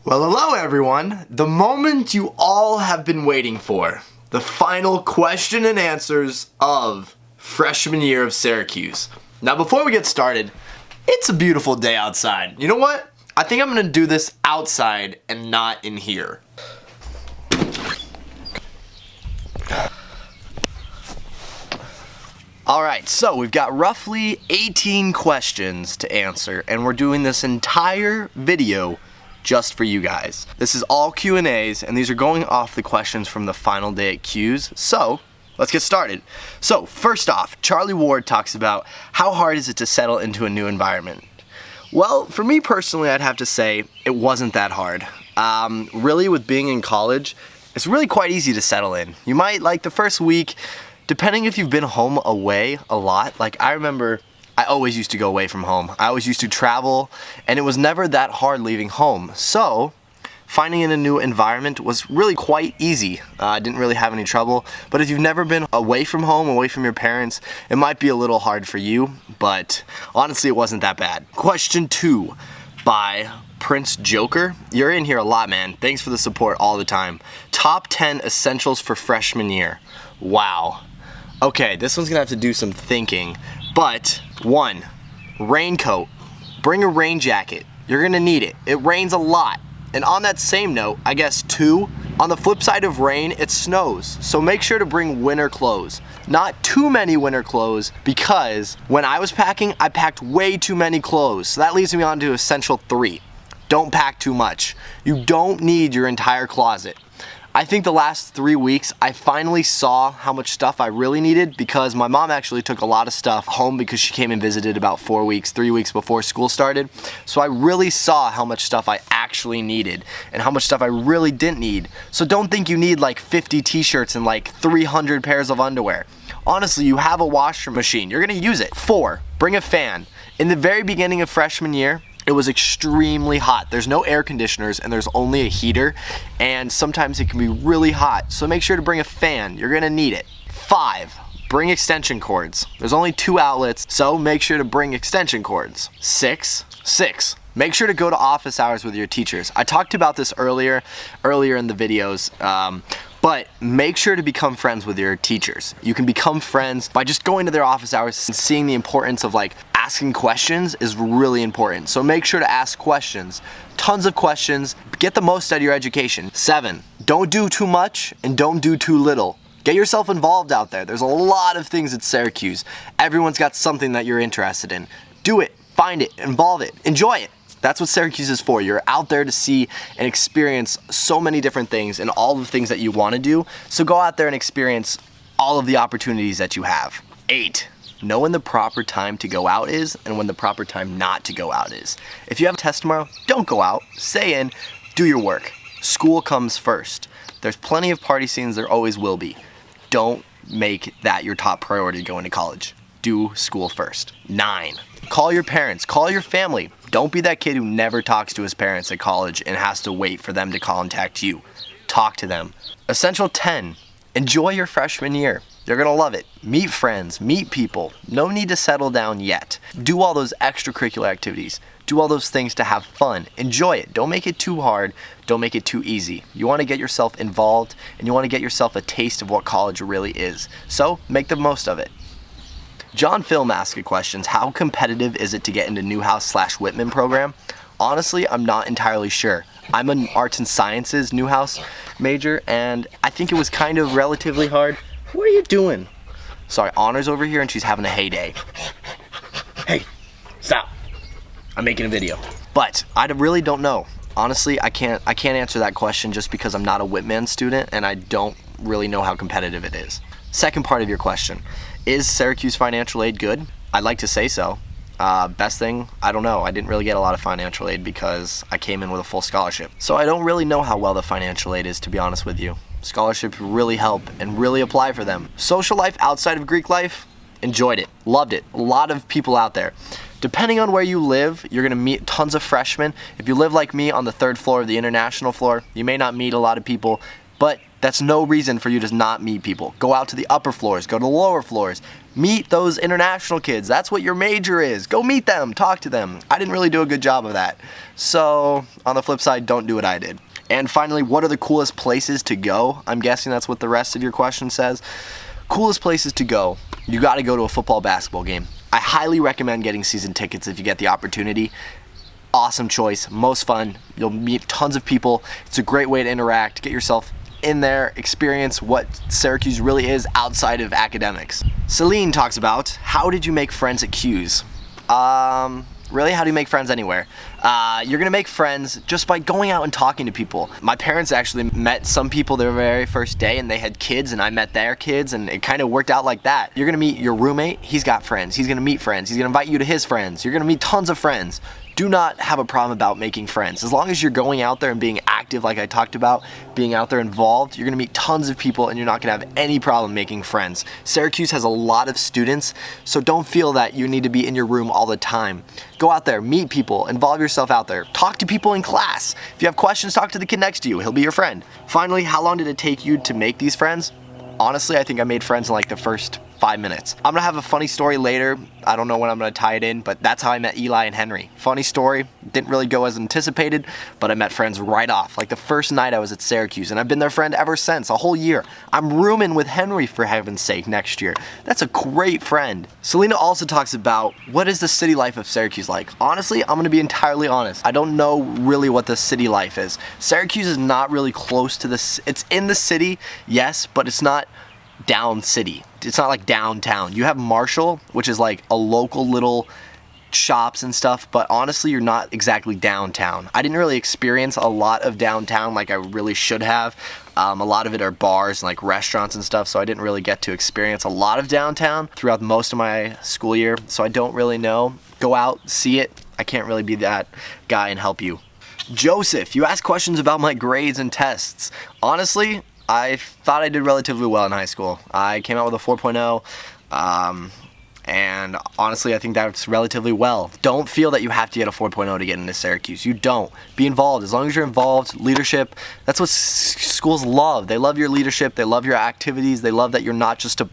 Well, hello everyone. The moment you all have been waiting for. The final question and answers of freshman year of Syracuse. Now before we get started, it's a beautiful day outside. You know what? I think I'm gonna do this outside and not in here. Alright, so we've got roughly 18 questions to answer, and we're doing this entire video just for you guys. This is all Q&As, and these are going off the questions from the final day at Q's, so let's get started. So first off, Charlie Ward talks about how hard is it to settle into a new environment. Well, for me personally, I'd have to say it wasn't that hard. Really, with being in college, it's really quite easy to settle in. You might, like the first week, depending if you've been home away a lot, like I remember I always used to go away from home. I always used to travel, and it was never that hard leaving home. So finding in a new environment was really quite easy. I didn't really have any trouble. But if you've never been away from home, away from your parents, it might be a little hard for you, but honestly it wasn't that bad. Question 2 by Prince Joker. You're in here a lot, man. Thanks for the support all the time. Top 10 essentials for freshman year. Wow. Okay, this one's gonna have to do some thinking, but 1, raincoat. Bring a rain jacket. You're gonna need it. It rains a lot. And on that same note, I guess 2, on the flip side of rain, it snows. So make sure to bring winter clothes. Not too many winter clothes, because when I was packing, I packed way too many clothes. So that leads me on to essential 3. Don't pack too much. You don't need your entire closet. I think the last 3 weeks, I finally saw how much stuff I really needed, because my mom actually took a lot of stuff home because she came and visited about 3 weeks before school started. So I really saw how much stuff I actually needed and how much stuff I really didn't need. So don't think you need like 50 t-shirts and like 300 pairs of underwear. Honestly, you have a washer machine. You're gonna use it. 4, bring a fan. In the very beginning of freshman year, it was extremely hot. There's no air conditioners and there's only a heater, and sometimes it can be really hot. So make sure to bring a fan. You're gonna need it. 5, bring extension cords. There's only 2 outlets, so make sure to bring extension cords. 6, make sure to go to office hours with your teachers. I talked about this earlier in the videos, but make sure to become friends with your teachers. You can become friends by just going to their office hours and seeing the importance of like asking questions is really important. So make sure to ask questions. Tons of questions. Get the most out of your education. 7, don't do too much and don't do too little. Get yourself involved out there. There's a lot of things at Syracuse. Everyone's got something that you're interested in. Do it, find it, involve it, enjoy it. That's what Syracuse is for. You're out there to see and experience so many different things and all the things that you want to do. So go out there and experience all of the opportunities that you have. 8, know when the proper time to go out is and when the proper time not to go out is. If you have a test tomorrow, don't go out. Stay in, do your work. School comes first. There's plenty of party scenes, there always will be. Don't make that your top priority going to college. Do school first. 9, call your parents, call your family. Don't be that kid who never talks to his parents at college and has to wait for them to contact you. Talk to them. Essential 10, enjoy your freshman year. You're gonna love it. Meet friends, meet people. No need to settle down yet. Do all those extracurricular activities. Do all those things to have fun. Enjoy it. Don't make it too hard. Don't make it too easy. You wanna get yourself involved and you wanna get yourself a taste of what college really is. So make the most of it. John Film asked a question, how competitive is it to get into Newhouse/Whitman program? Honestly, I'm not entirely sure. I'm an arts and sciences Newhouse major, and I think it was kind of relatively hard. What are you doing? Sorry, Honor's over here and she's having a heyday. Hey, stop. I'm making a video. But I really don't know. Honestly, I can't answer that question just because I'm not a Whitman student and I don't really know how competitive it is. Second part of your question. Is Syracuse financial aid good? I'd like to say so. Best thing, I don't know. I didn't really get a lot of financial aid because I came in with a full scholarship. So I don't really know how well the financial aid is, to be honest with you. Scholarships really help and really apply for them. Social life outside of Greek life, enjoyed it, loved it. A lot of people out there. Depending on where you live, you're gonna meet tons of freshmen. If you live like me on the 3rd floor of the international floor, you may not meet a lot of people, but That's no reason for you to not meet people. Go out to the upper floors, go to the lower floors. Meet those international kids. That's what your major is. Go meet them, talk to them. I didn't really do a good job of that. So on the flip side, don't do what I did. And finally, what are the coolest places to go? I'm guessing that's what the rest of your question says. Coolest places to go. You got to go to a football, basketball game. I highly recommend getting season tickets if you get the opportunity. Awesome choice, most fun. You'll meet tons of people. It's a great way to interact, get yourself in there, experience what Syracuse really is outside of academics. Celine talks about, how did you make friends at Q's? Really, how do you make friends anywhere? You're gonna make friends just by going out and talking to people. My parents actually met some people their very first day, and they had kids, and I met their kids, and it kind of worked out like that. You're gonna meet your roommate, he's got friends, he's gonna meet friends, he's gonna invite you to his friends, you're gonna meet tons of friends. Do not have a problem about making friends. As long as you're going out there and being active like I talked about, being out there involved, you're gonna meet tons of people and you're not gonna have any problem making friends. Syracuse has a lot of students, so don't feel that you need to be in your room all the time. Go out there, meet people, involve yourself out there. Talk to people in class. If you have questions, talk to the kid next to you. He'll be your friend. Finally, how long did it take you to make these friends? Honestly, I think I made friends in like the first 5 minutes. I'm gonna have a funny story later. I don't know when I'm gonna tie it in, but that's how I met Eli and Henry. Funny story, didn't really go as anticipated, but I met friends right off. Like the first night I was at Syracuse, and I've been their friend ever since, a whole year. I'm rooming with Henry, for heaven's sake, next year. That's a great friend. Selena also talks about, what is the city life of Syracuse like? Honestly, I'm gonna be entirely honest. I don't know really what the city life is. Syracuse is not really close to it's in the city, yes, but it's not down city. It's not like downtown. You have Marshall, which is like a local little shops and stuff, but honestly, you're not exactly downtown. I didn't really experience a lot of downtown like I really should have. A lot of it are bars and like restaurants and stuff, so I didn't really get to experience a lot of downtown throughout most of my school year, so I don't really know. Go out, see it. I can't really be that guy and help you. Joseph, you asked questions about my grades and tests. Honestly, I thought I did relatively well in high school. I came out with a 4.0, and honestly, I think that's relatively well. Don't feel that you have to get a 4.0 to get into Syracuse. You don't. Be involved. As long as you're involved, leadership, that's what schools love. They love your leadership. They love your activities. They love that you're not just a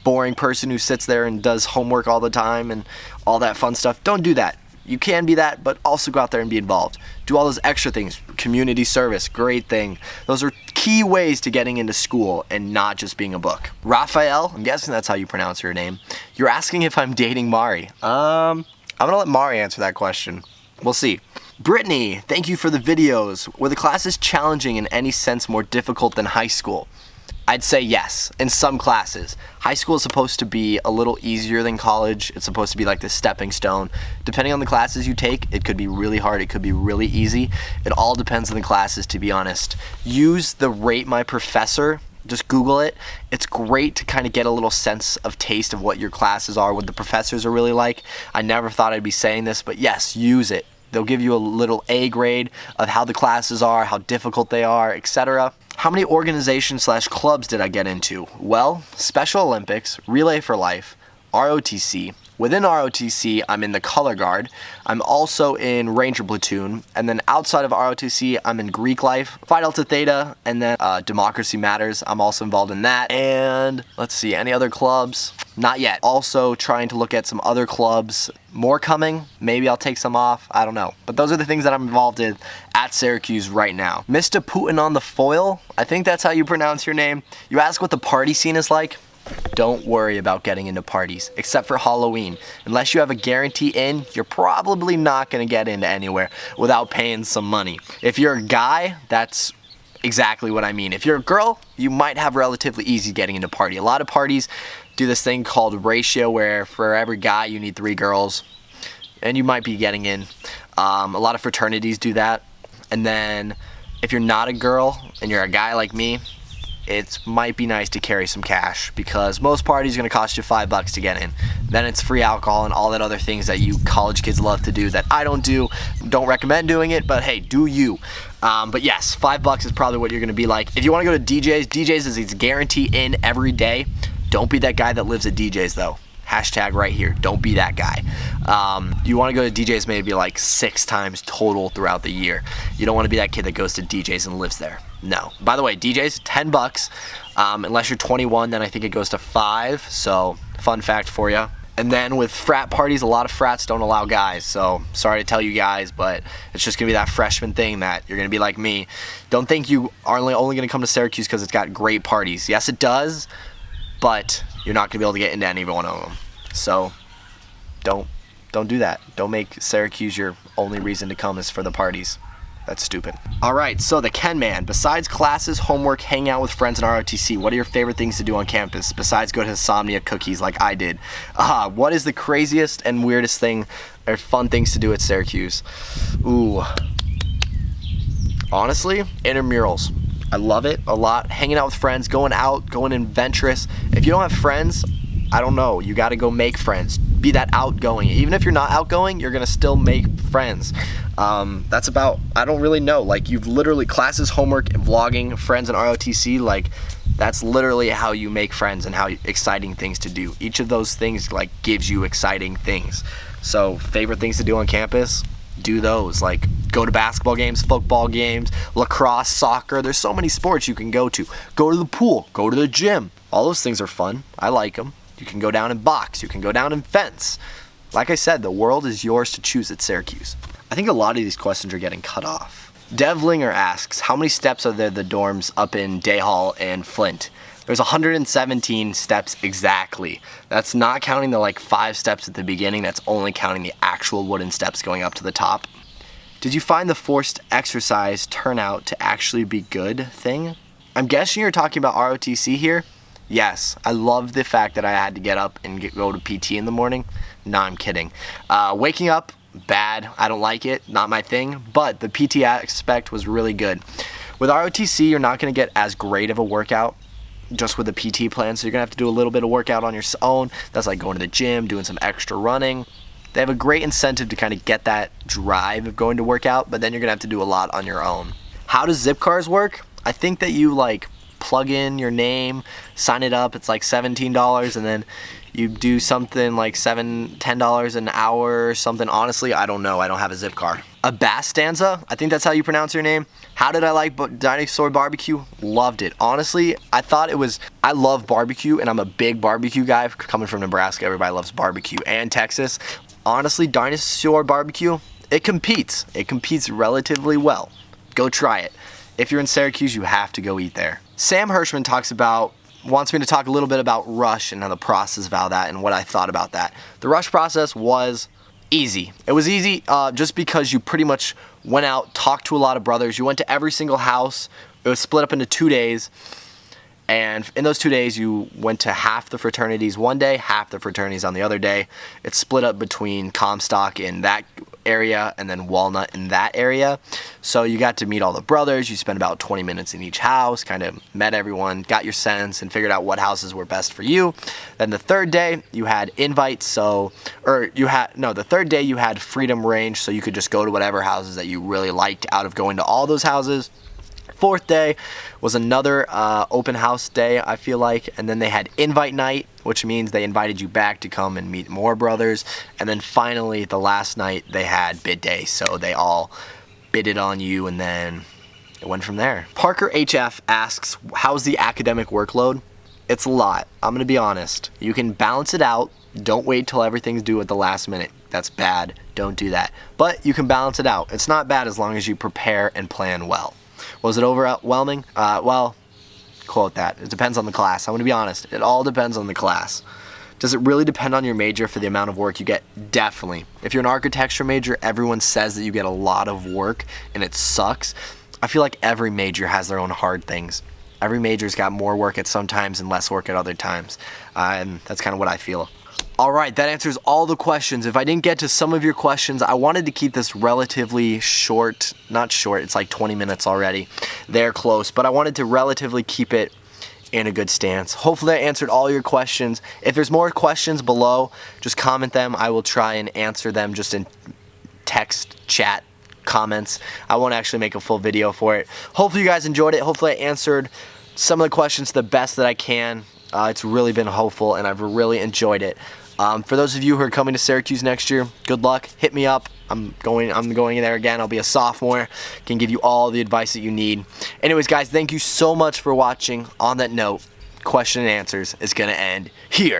boring person who sits there and does homework all the time and all that fun stuff. Don't do that. You can be that, but also go out there and be involved. Do all those extra things. Community service, great thing. Those are key ways to getting into school and not just being a book. Raphael, I'm guessing that's how you pronounce your name. You're asking if I'm dating Mari. I'm gonna let Mari answer that question. We'll see. Brittany, thank you for the videos. Were the classes challenging in any sense more difficult than high school? I'd say yes, in some classes. High school is supposed to be a little easier than college. It's supposed to be like the stepping stone. Depending on the classes you take, it could be really hard, it could be really easy. It all depends on the classes, to be honest. Use the Rate My Professor. Just Google it. It's great to kind of get a little sense of taste of what your classes are, what the professors are really like. I never thought I'd be saying this, but yes, use it. They'll give you a little A grade of how the classes are, how difficult they are, etc. How many organizations/clubs did I get into? Well, Special Olympics, Relay for Life, ROTC. Within ROTC, I'm in the Color Guard. I'm also in Ranger Platoon. And then outside of ROTC, I'm in Greek Life, Phi Delta Theta, and then Democracy Matters. I'm also involved in that. And let's see, any other clubs? Not yet. Also trying to look at some other clubs. More coming. Maybe I'll take some off. I don't know. But those are the things that I'm involved in at Syracuse right now. Mr. Putin on the foil. I think that's how you pronounce your name. You ask what the party scene is like. Don't worry about getting into parties, except for Halloween. Unless you have a guarantee in, you're probably not going to get into anywhere without paying some money. If you're a guy, that's exactly what I mean. If you're a girl, you might have relatively easy getting into party. A lot of parties do this thing called ratio, where for every guy you need 3 girls, and you might be getting in. A lot of fraternities do that. And then if you're not a girl and you're a guy like me, it might be nice to carry some cash, because most parties are going to cost you $5 to get in. Then it's free alcohol and all that other things that you college kids love to do that I don't do. Don't recommend doing it, but hey, do you. But yes, $5 is probably what you're going to be like. If you want to go to DJ's is its guarantee in every day. Don't be that guy that lives at DJ's though. Hashtag right here. Don't be that guy. You want to go to DJs maybe like 6 times total throughout the year. You don't want to be that kid that goes to DJs and lives there. No. By the way, DJs, $10. Unless you're 21, then I think it goes to $5. So, fun fact for you. And then with frat parties, a lot of frats don't allow guys. So, sorry to tell you guys, but it's just going to be that freshman thing that you're going to be like me. Don't think you are only going to come to Syracuse because it's got great parties. Yes, it does, but you're not going to be able to get into any one of them. So, don't do that. Don't make Syracuse your only reason to come is for the parties. That's stupid. Alright, so the Ken Man. Besides classes, homework, hanging out with friends, and ROTC, what are your favorite things to do on campus besides go to Insomnia Cookies like I did? What is the craziest and weirdest thing or fun things to do at Syracuse? Ooh. Honestly, intramurals. I love it a lot. Hanging out with friends, going adventurous. If you don't have friends, I don't know. You got to go make friends. Be that outgoing. Even if you're not outgoing, you're going to still make friends. That's about, I don't really know. Like, you've literally, classes, homework, and vlogging, friends, and ROTC, like, that's literally how you make friends and how exciting things to do. Each of those things, like, gives you exciting things. So, favorite things to do on campus? Do those. Like, go to basketball games, football games, lacrosse, soccer. There's so many sports you can go to. Go to the pool. Go to the gym. All those things are fun. I like them. You can go down and box. You can go down and fence. Like I said, the world is yours to choose at Syracuse. I think a lot of these questions are getting cut off. Devlinger asks, how many steps are there the dorms up in Day Hall and Flint? There's 117 steps exactly. That's not counting the like 5 steps at the beginning. That's only counting the actual wooden steps going up to the top. Did you find the forced exercise turnout to actually be good thing? I'm guessing you're talking about ROTC here. Yes, I love the fact that I had to get up and go to PT in the morning. No, I'm kidding. Waking up, bad. I don't like it. Not my thing. But the PT aspect was really good. With ROTC, you're not going to get as great of a workout just with the PT plan. So you're going to have to do a little bit of workout on your own. That's like going to the gym, doing some extra running. They have a great incentive to kind of get that drive of going to work out, but then you're going to have to do a lot on your own. How does zip cars work? I think that you like plug in your name, sign it up, it's like $17, and then you do something like $10 an hour or something. Honestly, I don't know. I don't have a zip car. A Bastanza, I think that's how you pronounce your name. How did I like dinosaur barbecue? Loved it. Honestly, I love barbecue, and I'm a big barbecue guy. Coming from Nebraska, everybody loves barbecue, and Texas. Honestly, dinosaur barbecue, it competes. It competes relatively well. Go try it. If you're in Syracuse, you have to go eat there. Sam Hirschman wants me to talk a little bit about Rush and how the process of how that and what I thought about that. The Rush process was easy. It was easy just because you pretty much went out, talked to a lot of brothers. You went to every single house. It was split up into 2 days. And in those 2 days, you went to half the fraternities one day, half the fraternities on the other day. It's split up between Comstock in that area and then Walnut in that area. So you got to meet all the brothers. You spent about 20 minutes in each house, kind of met everyone, got your sense, and figured out what houses were best for you. Then the third day, you had invites. The third day you had freedom range, so you could just go to whatever houses that you really liked out of going to all those houses. Fourth day was another open house day, I feel like, and then they had invite night, which means they invited you back to come and meet more brothers, and then finally the last night they had bid day, so they all bidded on you, and then it went from there. Parker HF asks, how's the academic workload? It's a lot. I'm gonna be honest. You can balance it out. Don't wait till everything's due at the last minute. That's bad. Don't do that. But you can balance it out. It's not bad as long as you prepare and plan well. Was it overwhelming? Well, quote that. It depends on the class. I'm going to be honest. It all depends on the class. Does it really depend on your major for the amount of work you get? Definitely. If you're an architecture major, everyone says that you get a lot of work and it sucks. I feel like every major has their own hard things. Every major's got more work at some times and less work at other times. And that's kind of what I feel. Alright, that answers all the questions. If I didn't get to some of your questions, I wanted to keep this relatively short. Not short, it's like 20 minutes already. They're close, but I wanted to relatively keep it in a good stance. Hopefully I answered all your questions. If there's more questions below, just comment them. I will try and answer them just in text, chat, comments. I won't actually make a full video for it. Hopefully you guys enjoyed it. Hopefully I answered some of the questions the best that I can. It's really been helpful and I've really enjoyed it. For those of you who are coming to Syracuse next year, good luck. Hit me up. I'm going in there again. I'll be a sophomore. Can give you all the advice that you need. Anyways, guys, thank you so much for watching. On that note, question and answers is going to end here.